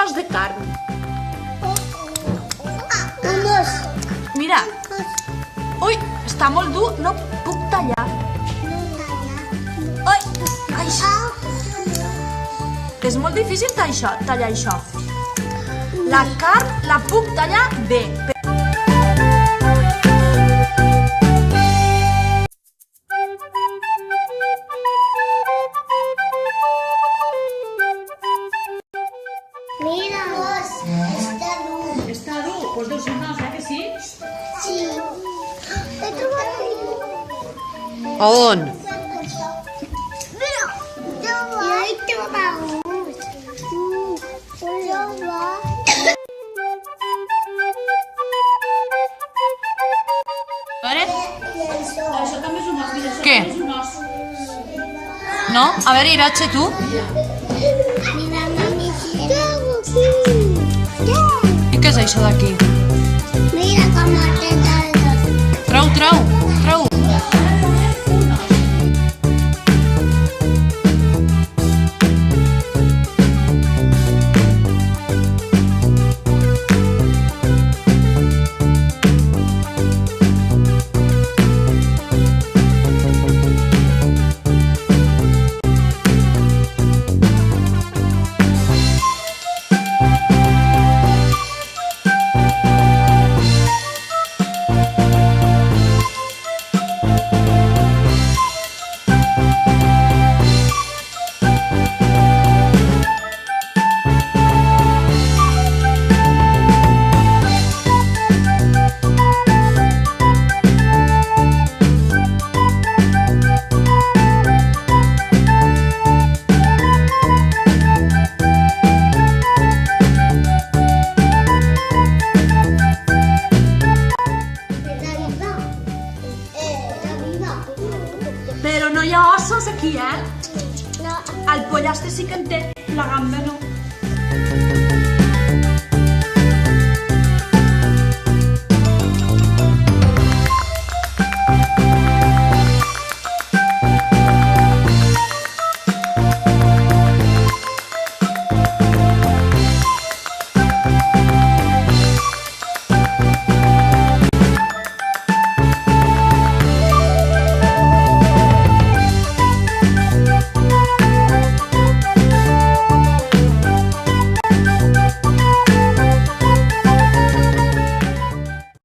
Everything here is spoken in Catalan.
tros de carn. Un dos. Mira. Ui, està molt dur, no puc tallar. Ai, ai. És molt difícil tallar això. La carn la puc tallar bé. Mira, está duro. Està dur? Doncs deu ser una, que sí? Sí. He trobat On? Mira, jo he trobat A veure? Això també és un os. Què? No? A veure, Iratxe, tu? Mira, mami, I què és això d'aquí? mira com té tallos. Trau. Però no hi ha ossos aquí, eh? No. El pollastre sí que en té, la gamba no.